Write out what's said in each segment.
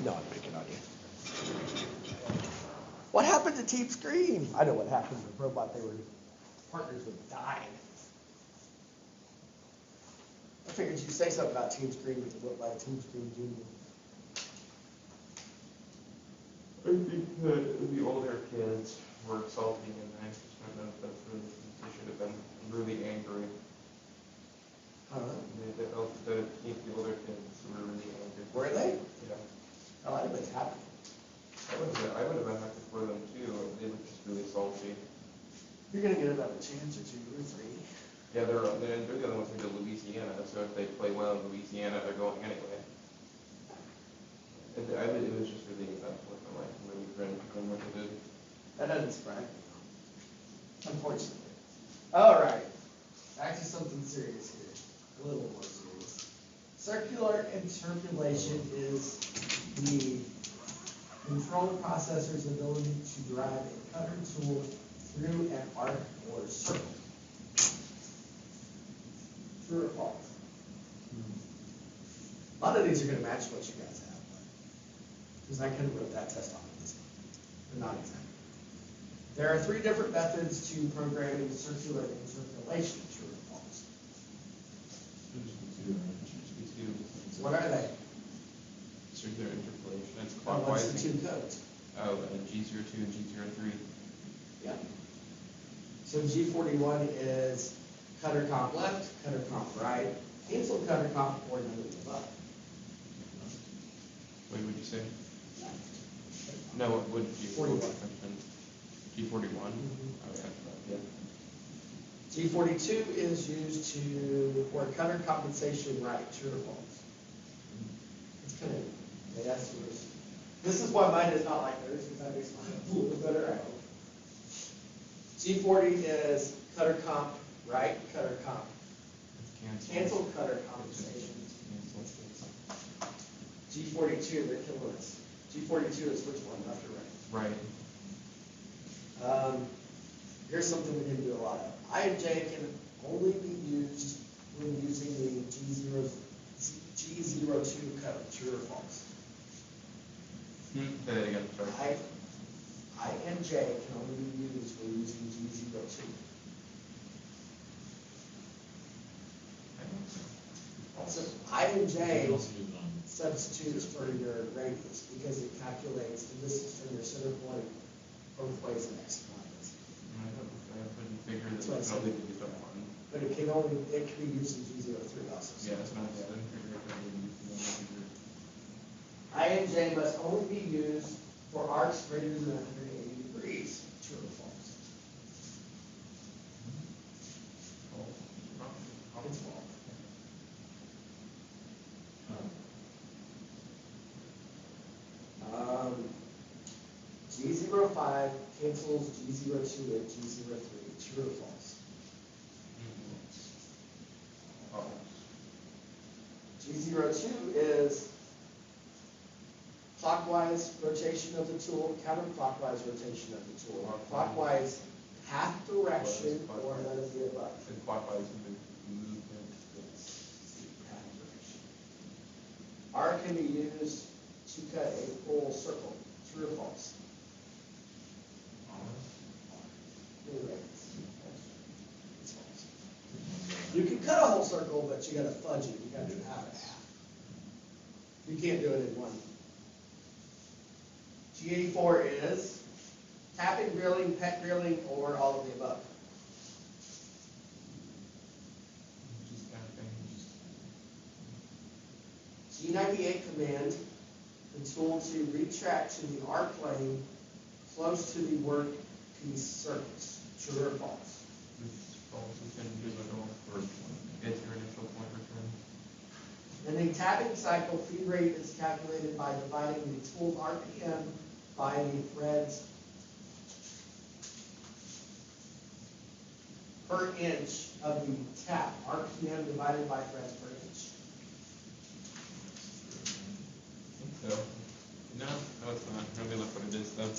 know I'm picking on you. What happened to Team Scream? I know what happened with Robot. They were partners with died. I figured you'd say something about Team Scream because it looked like Team Scream Junior. I think that the older kids were salty, and I just don't know if that's really, they should have been really angry. I don't know. The older kids were really angry. Were they? Yeah. Oh, I'd have been happy. I would have been happy for them too. They were just really salty. You're gonna get another chance or 2 or 3. Yeah, they're the other ones who go to Louisiana, so if they play well in Louisiana, they're going anyway. It was just really unfortunate, really grim what they did. That doesn't surprise me, unfortunately. All right, back to something serious here, a little more serious. Circular interpolation is the control processor's ability to drive a cutter tool through an arc or circle. True or false? A lot of these are going to match what you guys have, because I could have wrote that test on this one, but not exactly. There are 3 different methods to programming circular interpolation. True or false? What are they? Circular interpolation. It's Well, clockwise. what's the 2 codes? Oh, G02 and G03. Yeah. So G41 is cutter comp left, cutter comp right, cancel cutter comp, or none of the above. What would you say? No, what would G41? G41? Oh, yeah. G42 is used for cutter compensation right. True or false? It's kind of, yes, this is why mine is not like theirs, because that makes mine a little bit better, I hope. G40 is cutter comp right, cutter comp. Cancel cutter compensation. G42, they're killing us. G42 is which one, left or right? Right. Here's something we didn't do a lot of. I and J can only be used when using the G02 cutter. True or false? Say that again, sorry. I and J can only be used when using G02. So I and J substitutes for your radius because it calculates the distance from your center point both ways in X and Y. I couldn't figure that it can only be used on one. But it can be used in G03 also. Yeah, it's not, I didn't figure it could be used in one. I and J must only be used for arcs greater than 180 degrees. True or false? It's false. G05 cancels G02 and G03. True or false? G02 is clockwise rotation of the tool, counterclockwise rotation of the tool. Clockwise half direction or none of the above. And clockwise movement. Half direction. R can be used to cut a full circle. True or false? It's false. You can cut a whole circle, but you got to fudge it. You got to do half and half. You can't do it in one. G84 is tapping, drilling, pet drilling, or all of the above. Just tapping. G98 command the tool to retract to the arc plane close to the work piece surface. True or false? It's false. It's going to do it all for get your initial point return. In a tapping cycle, feed rate is calculated by dividing the tool's RPM by the threads per inch of the tap. RPM divided by threads per inch. So, no, it's not. Let me look what it is though.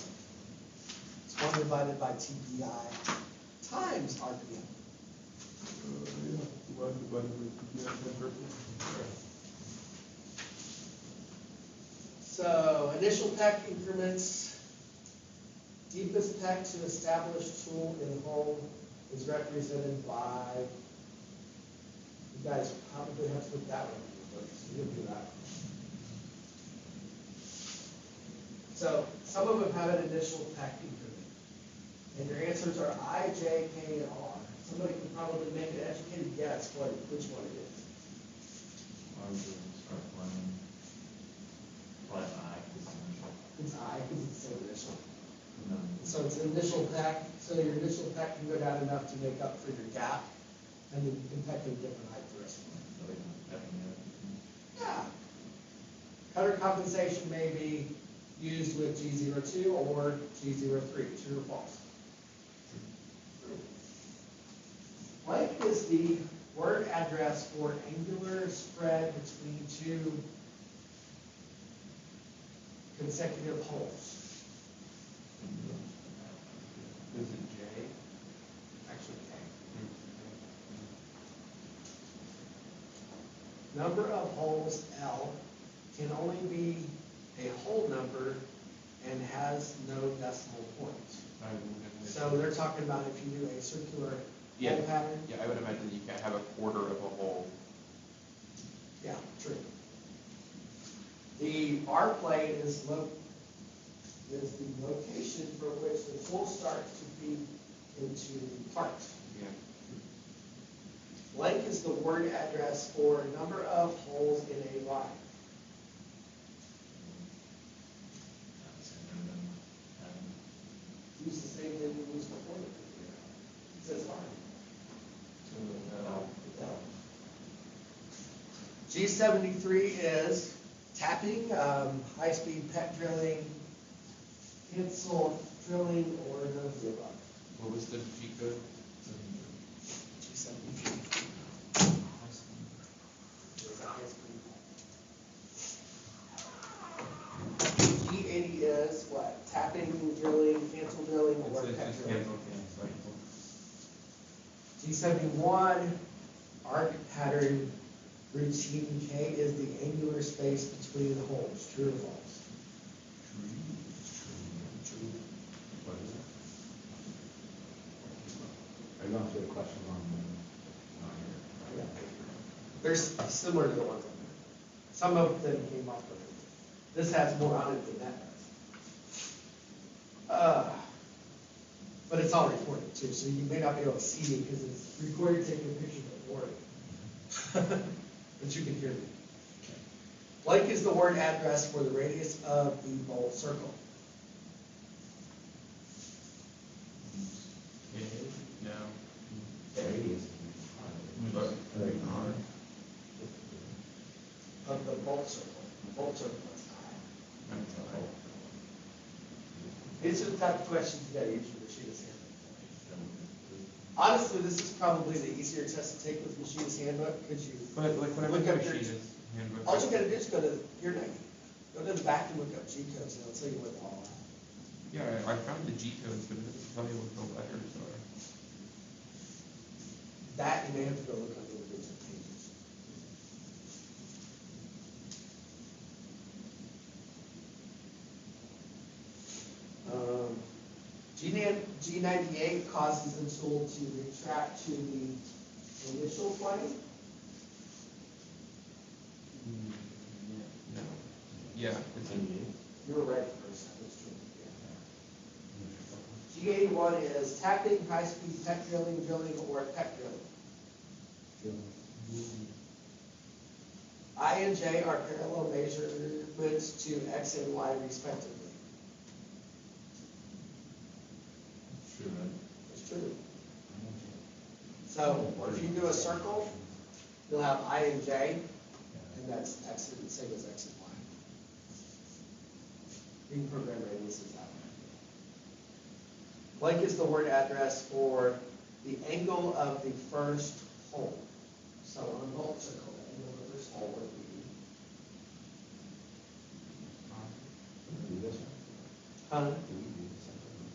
It's 1 divided by TPI times RPM. So initial peck increments, deepest peck to establish tool in hole is represented by, you guys probably have to put that one in your books, you can do that. So some of them have an initial peck increment. And your answers are I, J, K, and R. Somebody can probably make an educated guess which one it is. I would start playing. Play I, It's I, because it's so initial. no. So it's an initial peck, so your initial peck can go down enough to make up for your gap, and then you can peck at a different height the rest of the way. Yeah. Cutter compensation may be used with G02 or G03, true or false? True. Length is the word address for angular spread between two consecutive holes. Is it J? Actually, K. Number of holes, L, can only be a whole number and has no decimal point. So they're talking about if you do a circular hole pattern. Yeah, I would imagine you can't have a quarter of a hole. Yeah, true. The R plane is the location for which the tool starts to feed into the part. Yeah. Blank is the word address for number of holes in a line. Use the same thing we used before. It says line. G73 is tapping, high-speed pet drilling, pencil drilling, or none of the above. What was the G code? G73. G80 is what? Tapping, drilling, cancel drilling, or It's pet just drilling. cancel. G71, arc pattern routine. K is the angular space between the holes. True or false? True. What is it? Are you going through the question on here? They're similar to the ones on there. Some of them came up with it. This has more on it than that does. But it's all recorded too, so you may not be able to see me because it's recorded taking a picture before it. But you can hear me. Blank is the word address for the radius of the bolt circle. No. Radius. Of the bolt circle. The bolt circle is I. These are the type of questions you gotta use your machinist handbook for. Honestly, this is probably the easier test to take with machinist handbook, because you But like when I look look up at your, machinist handbook. all you gotta do is go to your name, go to the back and look up G codes, and it'll tell you what they're all at. Yeah, I found the G codes, but it doesn't tell me what the letters are. That, you may have to go look up individual pages. G98 causes the tool to retract to the initial plane. No. Yeah, it's in. You were right the first time, it's true. Yeah. G81 is tapping, high-speed pet drilling, or pet drilling. I and J are parallel measurements to X and Y respectively. True, right? It's true. So if you do a circle, you'll have I and J, and that's X and same as X and Y. You can program radiuses that way. Blank is the word address for the angle of the first hole. So on a bolt circle, the angle of the first hole would be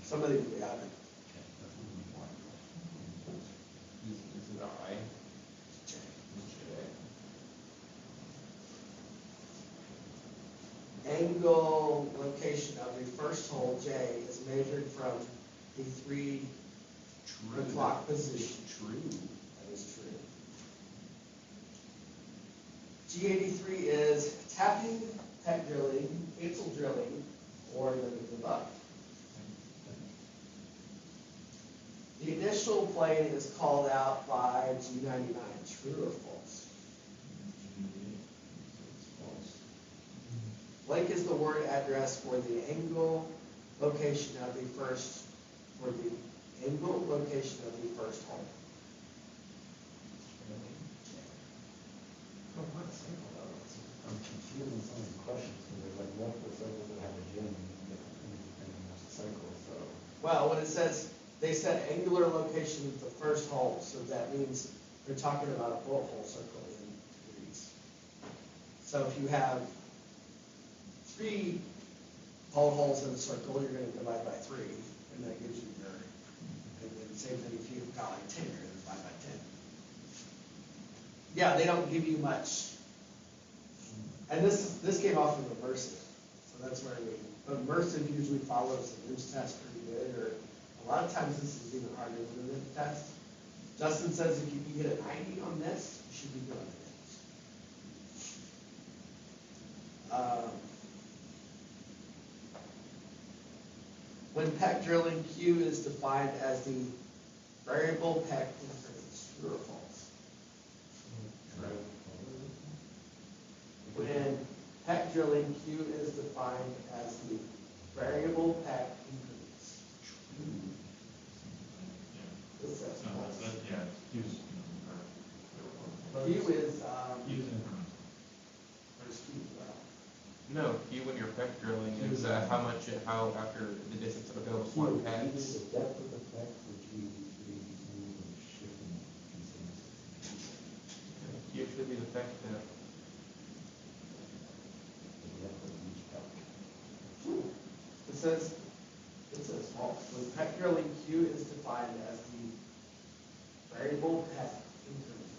somebody would be out there. Is it I? J. J. angle location of the first hole, J, is measured from the 3 o'clock position. True. That is true. G83 is tapping, peck drilling, cancel drilling, or limit above. The initial plane is called out by G99, true or false? False. Blank is the word address for the angle location of the first, for the angle location of the first hole. I'm confused with some of these questions, because they're like, what the circles that have a gym, and that's a cycle, so. Well, when it says, they said angular location of the first hole, so that means they're talking about a bullet hole circle in degrees. So if you have 3 bullet holes in a circle, you're going to divide by 3, and that gives you your, and then same thing if you've got like 10, you're going to divide by 10. Yeah, they don't give you much. And this came off of immersive, so that's where immersive usually follows the Nims test pretty good, or a lot of times this is even harder than the Nims test. Justin says if you can get a 90 on this, you should be good on the Nims. When peck drilling, Q is defined as the variable peck increments, true or false? When peck drilling, Q is defined as the variable peck increments. This says false. Q is, where's Q? No, Q when you're peck drilling is how much, how after the distance of available smart packs. The depth of the peck, which we determine the shifting continuously. Q should be the peck depth. The depth of each peck. It says false. When peck drilling, Q is defined as the variable peck increment.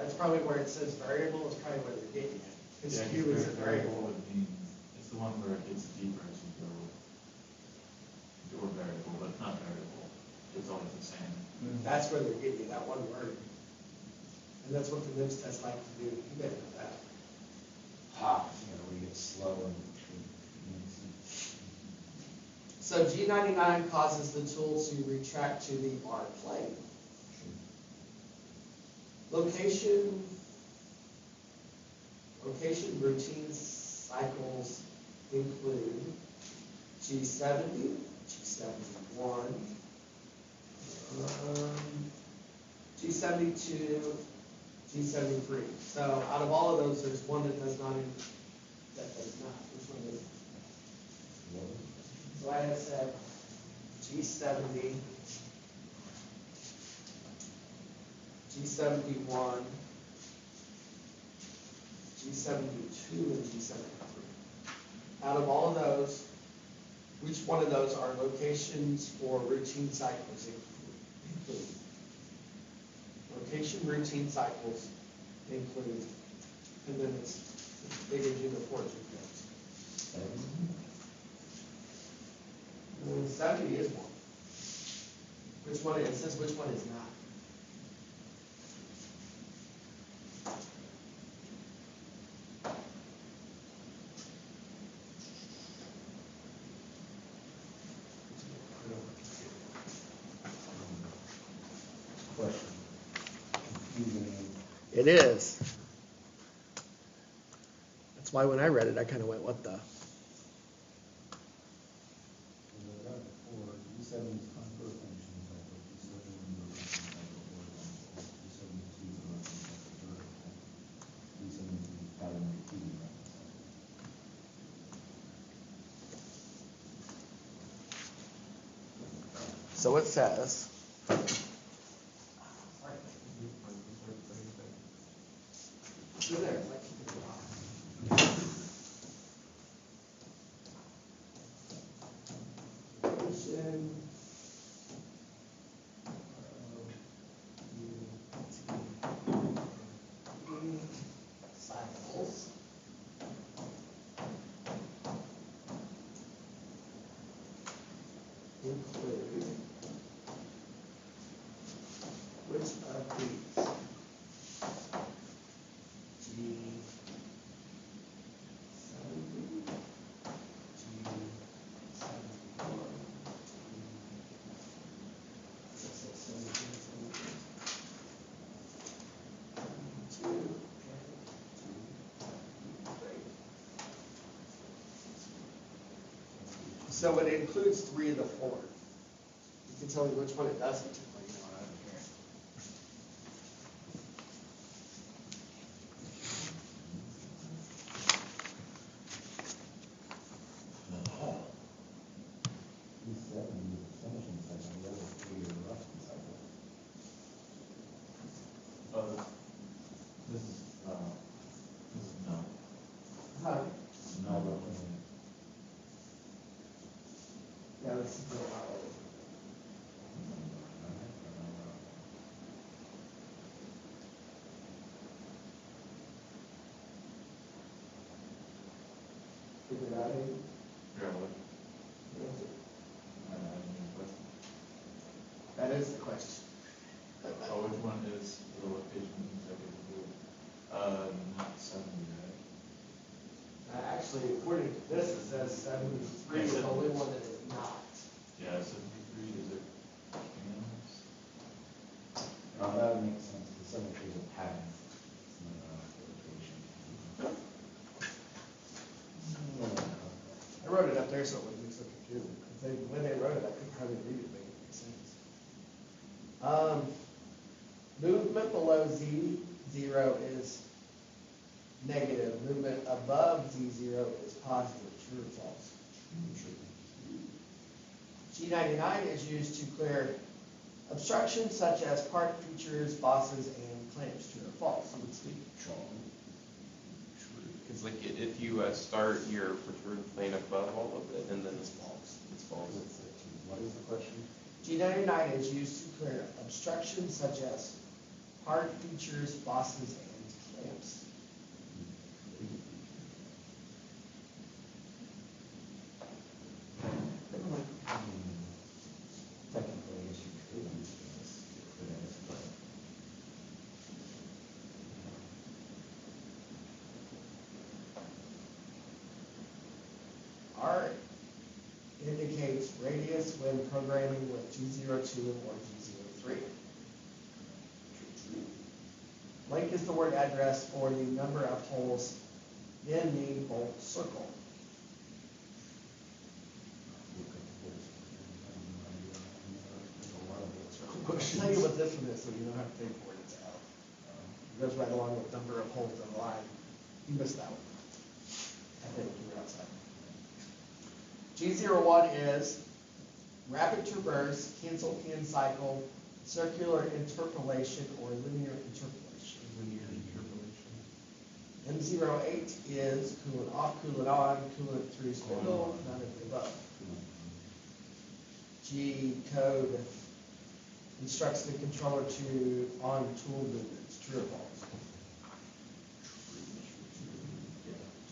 That's probably where it says variable is probably where they're getting it. Because Q is a variable. It's the one where it gets deeper as you go. Or variable, but not variable. It's always the same. That's where they're getting you, that one word. And that's what the Nims test like to do. You better know that. Ha, where you get slow and. So G99 causes the tool to retract to the R plane. Location routine cycles include G70, G71, G72, G73. So out of all of those, there's one that does not. Which one is it? So I have said G70, G71, G72, and G73. Out of all of those, which one of those are locations for routine cycles include? Location routine cycles include, and then they give you the 4 details. 70 is one. Which one is, it says which one is not. Question. Confusing. It is. That's why when I read it, I kind of went, what the? So it says. Through there. Cycles include which of these? G 70, G 74, so it includes 3 of the 4. You can tell me which one it doesn't. Well, you know what, I don't care. E7 is the finishing cycle, the other 3 are the rusting cycle. This is no. Huh? No, Yeah, this is a lot older. Figure it out, Hayden? Yeah, what? Yes. I don't have any question. That is the question. Oh, which one is the location consecutive? Not 70, right? Actually, according to this, it says 73 is the only one that is not. Yeah, 73, is it Nims? that would make sense, the 73 is a pattern. It's not a location. I wrote it up there so it wouldn't be so confusing. Because when they wrote it, I couldn't hardly read it, make it make sense. Movement below Z0 is negative. Movement above Z0 is positive. True or false? G99 is used to clear obstructions such as part features, bosses, and clamps. True or false? Because like if you start your preferred plane above all of it, and then it's false. It's false. What is the question? G99 is used to clear obstructions such as part features, bosses, and clamps. Technically, I guess you could use this, but R indicates radius when programming with G02 or G03. Length is the word address for the number of holes in the bolt circle. I'll tell you what this one is, so you don't have to pay for it. It's out. It goes right along with number of holes in the line. You missed that one. I think you were outside. G01 is rapid traverse, cancel can cycle, circular interpolation, or linear interpolation. Linear interpolation. M08 is coolant off, coolant on, coolant through spindle, none of the above. G code instructs the controller to on tool movements. True or false?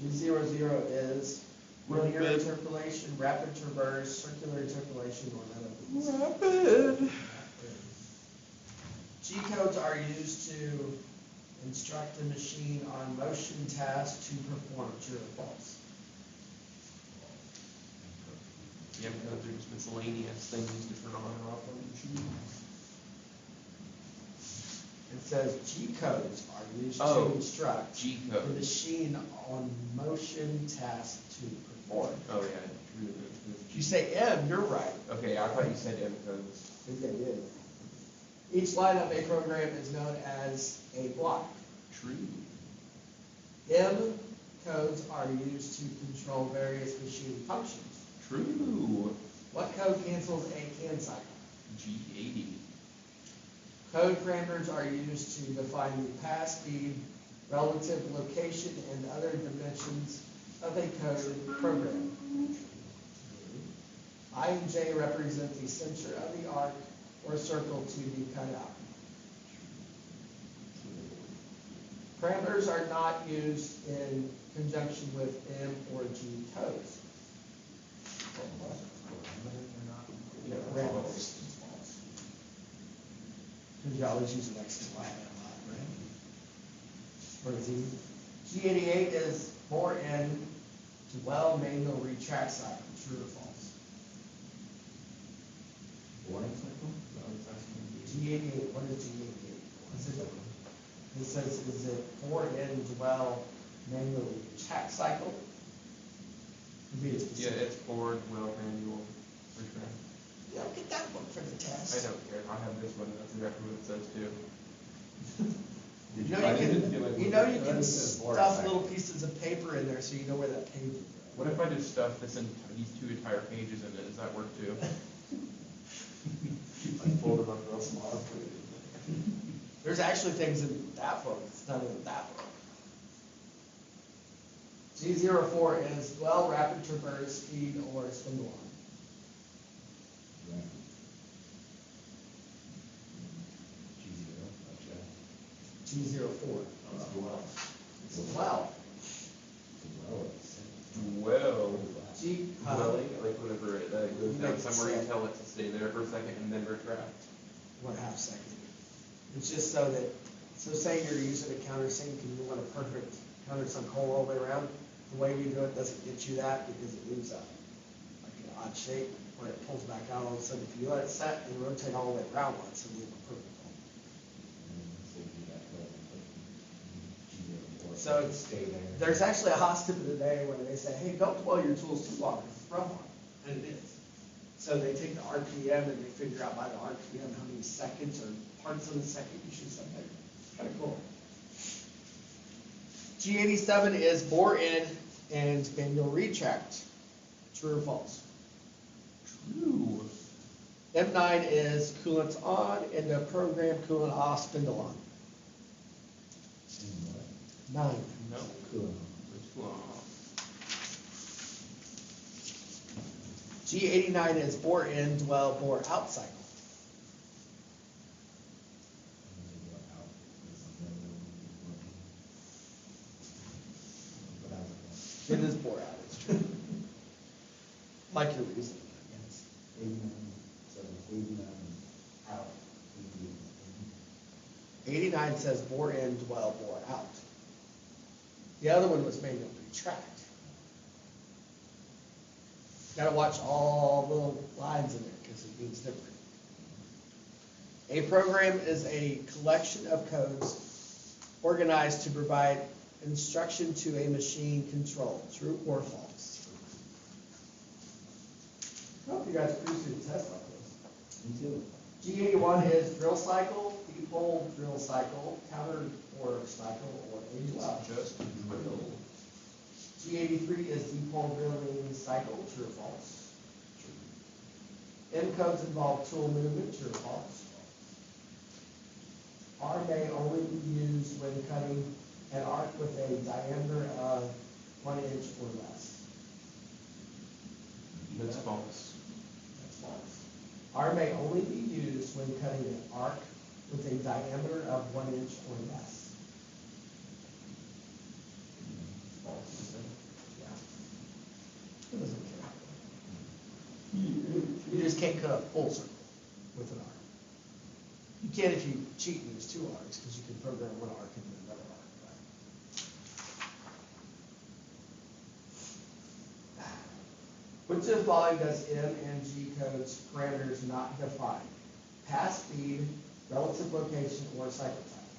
G00 is linear interpolation, rapid traverse, circular interpolation, or none of these. Rapid. G codes are used to instruct the machine on motion tasks to perform. True or false? Yeah, because there's miscellaneous things to turn on and off on the machine. It says G codes are used Oh, to instruct G the code. machine on motion tasks to perform. Oh yeah, true. If you say M, you're right. Okay, I thought you said M codes. I think I did. Each line of a program is known as a block. True. M codes are used to control various machine functions. True. What code cancels a can cycle? G80. Code parameters are used to define the pass speed, relative location, and other dimensions of a code program. I and J represent the center of the arc or circle to be cut out. Parameters are not used in conjunction with M or G codes. random distance false. Because you always use an exclamation a lot, right? Or Z. G88 is bore in dwell manual retract cycle, true or false? Boring cycle? G88, what is G88? Is it, it says, is it bore in dwell manual retract cycle? Be Yeah, specific. it's board, will, manual, retract. You don't get that one for the test. I don't care, I have this one, that's exactly what it says too. Did You you know find you it? can, you know you can stuff little pieces of paper in there so you know where that page is. What if I just stuff this in, these 2 entire pages in it, does that work too? I folded up real small. There's actually things in that book, it's not in that book. G04 is dwell, rapid traverse, speed, or spindle on. G04. It's well. It's dwell. Well. G, Dwelling, like whenever it goes down Make it somewhere, you sit. tell it to stay there for a second and then retract. 1/2 second. It's just so that, so say you're using a countersink and you want a perfect countersunk hole all the way around, the way you do it doesn't get you that because it leaves a, like an odd shape where it pulls back out all of a sudden. If you let it set and rotate all the way around once, it'll leave a perfect hole. So it's, Stay there. there's actually a Haas tip of the day where they say, hey, don't dwell your tools too long, because it's rough on it, and it is. So they take the RPM and they figure out by the RPM how many seconds or parts of a second you should set there. It's kind of cool. G87 is bore in and manual retract. True or false? True. M9 is coolant on and the program coolant off, spindle on. 9. No. Cool. It's long. G89 is bore in, dwell, bore out cycle. It is bore out, it's true. Like your reason, I guess. 89 says bore in, dwell, bore out. The other one was manual retract. Gotta watch all the little lines in there because it means different. A program is a collection of codes organized to provide instruction to a machine control. True or false? I hope you guys cruise through the test like this. Me too. G81 is drill cycle, depot drill cycle, counter or cycle, or A12. Just drill. G83 is depot drilling cycle, true or false? M codes involve tool movement, true or false? R may only be used when cutting an arc with a diameter of 1 inch or less. That's false. That's false. R may only be used when cutting an arc with a diameter of 1 inch or less. False. Yeah. Who doesn't care? You just can't cut a full circle with an arc. You can if you cheat and use 2 arcs, because you can program one arc into another arc, right? Which of the following does M and G codes parameters not define? Pass speed, relative location, or cycle time?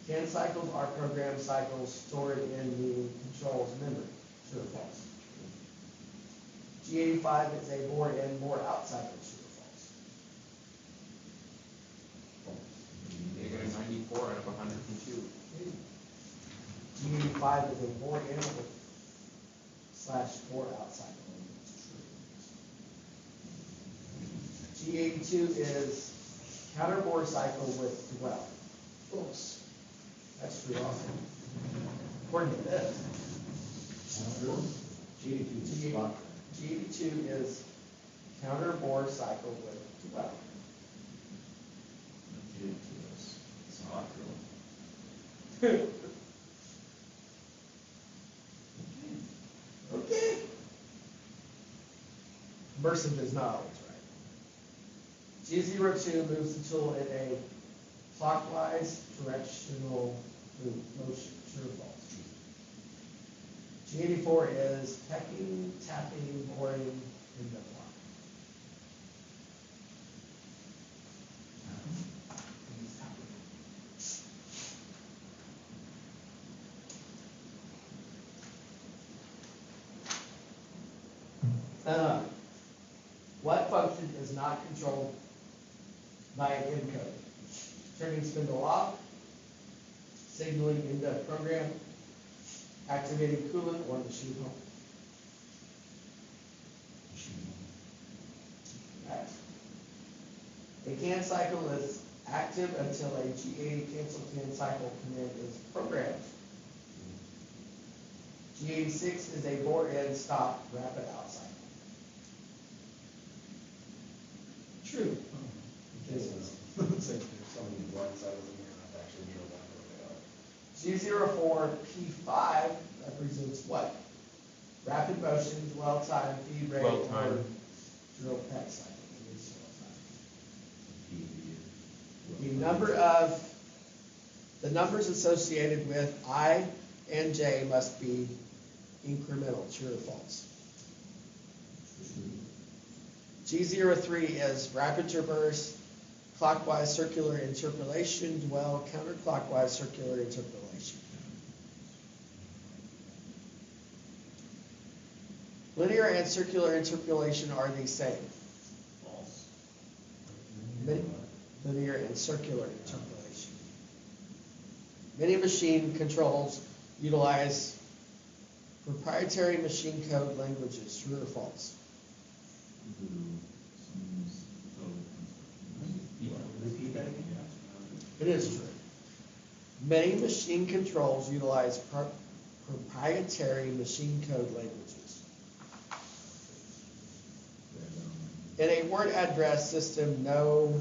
Can cycles are program cycles stored in the control's memory? True or false? G85 is a bore in, bore out cycle. True or false? You get a 94 out of 102. G85 is a bore in / bore out cycle. G82 is counter bore cycle with dwell. False. That's true also. According to this. G82 is counter bore cycle with dwell. Okay. Subversive is not always right. G02 moves the tool in a clockwise directional motion, true or false. G84 is pecking, tapping, boring in the block. What function is not controlled by an M code? Turning spindle off, signaling into program, activating coolant, or machine home. Right. A can cycle is active until a G80 cancel can cycle command is programmed. G86 is a bore-in stop rapid out cycle. True. Because it's like there's so many blind cycles in here, and I've actually drilled down where they are. G04P5 represents what? Rapid motion, dwell time, feed rate, Dwell time. or drill pet cycle. The numbers associated with I and J must be incremental, true or false. G03 is rapid traverse, clockwise circular interpolation, dwell, counterclockwise circular interpolation. Linear and circular interpolation are the same. False. Linear and circular interpolation. Many machine controls utilize proprietary machine code languages, true or false? Repeat that again? It is true. Many machine controls utilize proprietary machine code languages. In a word address system, no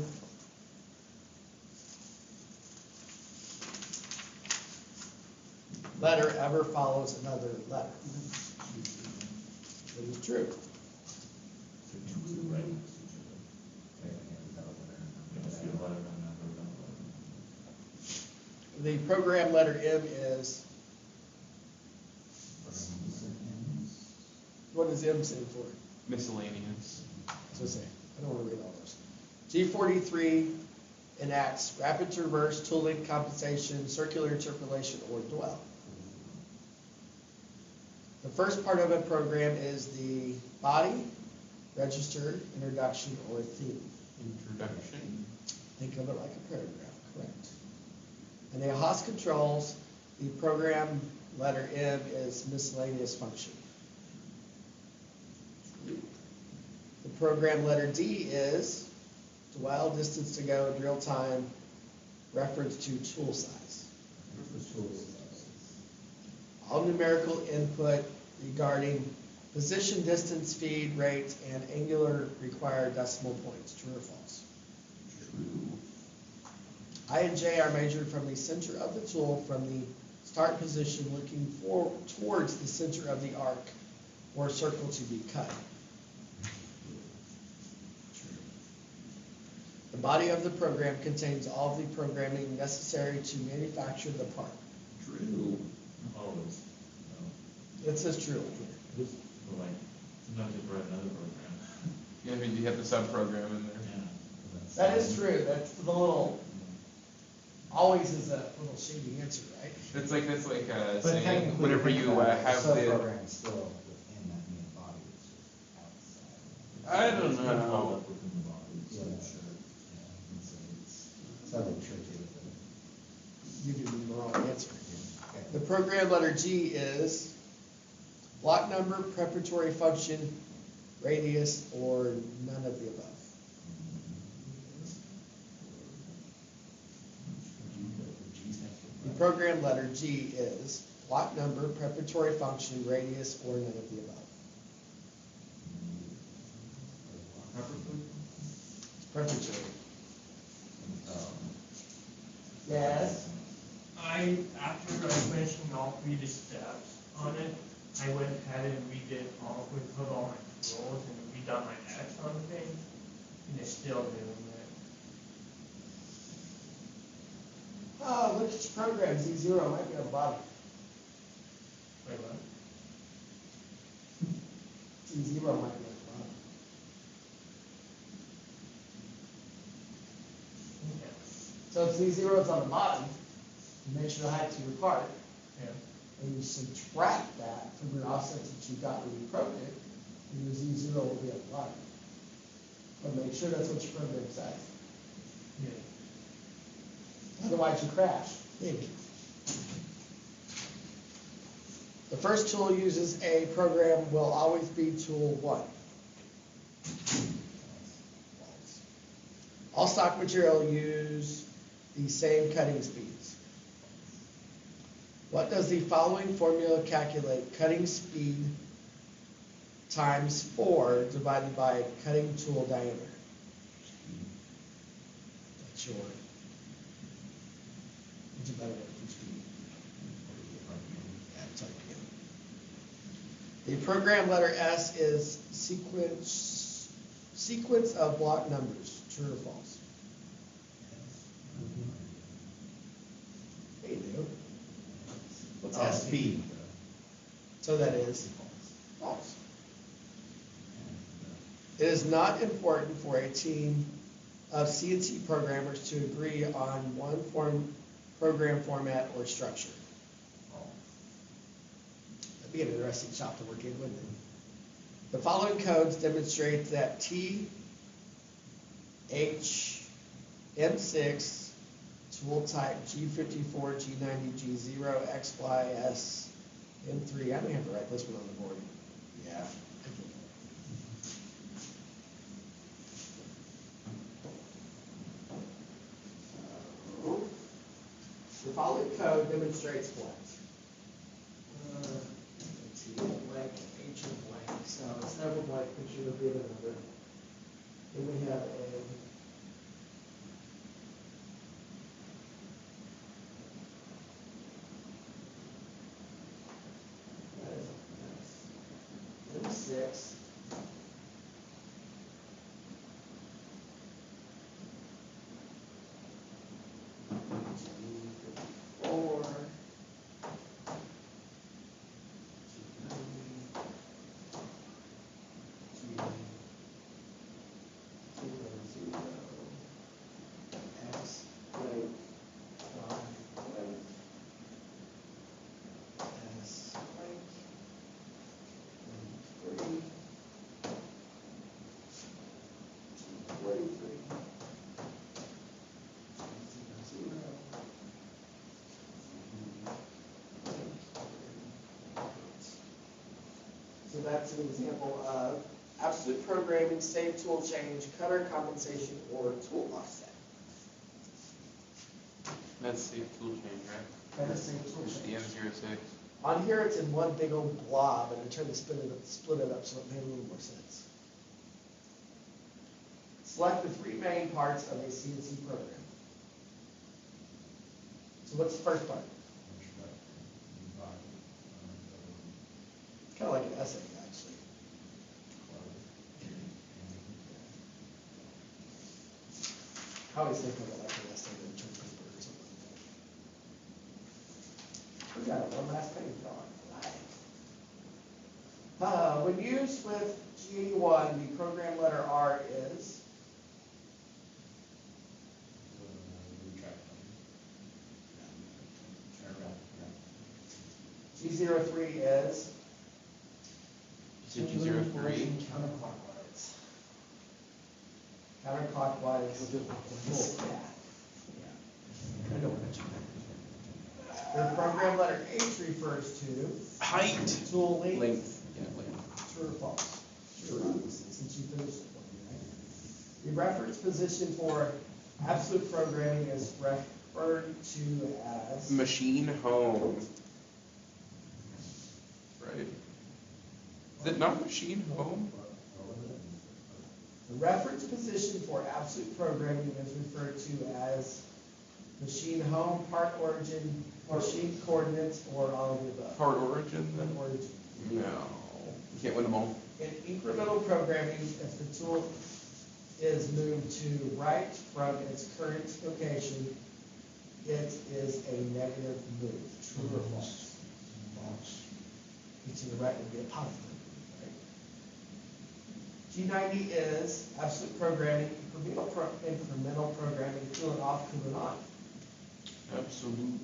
letter ever follows another letter. It is true. The program letter M is, what does M stand for? Miscellaneous. So say, I don't want to read all those. G43 enacts rapid traverse, tool link compensation, circular interpolation, or dwell. The first part of a program is the body, register, introduction, or theme. Introduction. Think of it like a paragraph, correct. And the HOS controls, the program letter M is miscellaneous function. The program letter D is dwell, distance to go, drill time, reference to tool size. All numerical input regarding position, distance, feed, rate, and angular require decimal points, true or false? True. I and J are measured from the center of the tool from the start position looking towards the center of the arc or circle to be cut. The body of the program contains all of the programming necessary to manufacture the part. True. Always. No. It says true. Just like, sometimes you write another program. Yeah, I mean, you have the sub-program in there. Yeah. That is true. That's the little, always is a little shady answer, right? That's like But saying, technically, whenever you have the, sub-program is still within that main body, it's just outside. I don't It's been know. called up within the body, so Yeah. sure. Yeah, and so it's a little tricky with it. You give me the wrong answer. Okay. The program letter G is block number, preparatory function, radius, or none of the above. The program letter G is block number, preparatory function, radius, or none of the above. Preparatory. Yes. After I mentioned all three of the steps on it, I went ahead and redid all, we put all my rules and redone my X on things, and it's still doing it. Oh, look at your program, Z0 might be on the bottom. Wait, what? Z0 might be on the bottom. Yes. So if Z0 is on the bottom, you measure the height to your part, Yeah. and you subtract that from your offsets that you got when you programmed it, and your Z0 will be at the bottom. But make sure that's what your program says. Yeah. Otherwise you crash. Maybe. The first tool uses a program will always be tool what? All stock material use the same cutting speeds. What does the following formula calculate? Cutting speed times 4 divided by cutting tool diameter. That's your. What's your better for speed? Yeah, it's RPM. The program letter S is sequence of block numbers. True or false? Hey, you do. What's S? Speed. So that is false. It is not important for a team of CNC programmers to agree on one program format or structure. That'd be an interesting shop to work in, wouldn't it? The following codes demonstrate that T, H, M6, tool type G54, G90, G0, X, Y, S, M3. I may have to write this one on the board. Yeah. The following code demonstrates what? T blank, H blank. So it's never blank, picture the beta number. Then we have a. That is a mess. M6. G54. So that's an example of absolute programming, save tool change, cutter compensation, or tool offset. That's safe tool change, right? Cutter save tool It's the change. M06. On here, it's in one big old blob, and I tried to split it up so it made a little more sense. Select the 3 main parts of a CNC program. So what's the first part? Kind of like an essay, actually. I always think of it like an essay in term paper or something like that. We got one last page on. When used with G81, the program letter R is? G03 is? G03. Counterclockwise. Counterclockwise. Yeah. I know what you're. The program letter H refers to? Height. Tool length. Length. Yeah, length. True or false? True, since you finished it, right? The reference position for absolute programming is referred to as? Machine home. Right? Is it not machine home? The reference position for absolute programming is referred to as machine home, part origin, machine coordinates, or all of the above? Part origin, Part then? origin. No. You can't win them all. In incremental programming, if the tool is moved to right from its current location, it is a negative move, true or false? False. To the right would be a positive, right? G90 is absolute programming, incremental programming, cooling off, cooling on. Absolute.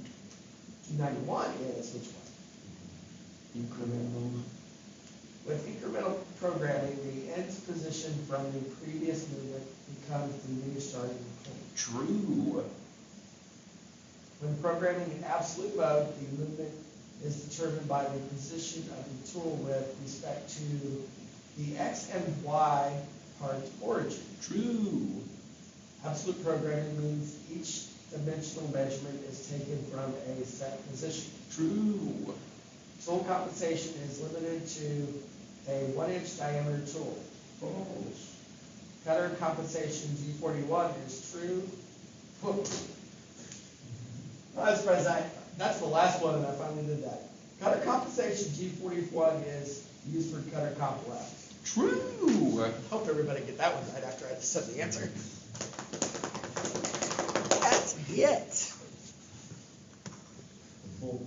G91 is which one? Incremental. With incremental programming, the end position from the previous movement becomes the new starting point. True. When programming in absolute mode, the movement is determined by the position of the tool with respect to the X and Y part origin. True. Absolute programming means each dimensional measurement is taken from a set position. True. Tool compensation is limited to a 1-inch diameter tool. False. Cutter compensation G41 is true. I'm surprised that's the last one and I finally did that. Cutter compensation G41 is used for cutter comp left. True. Hope everybody get that one right after I just said the answer. That's it. The full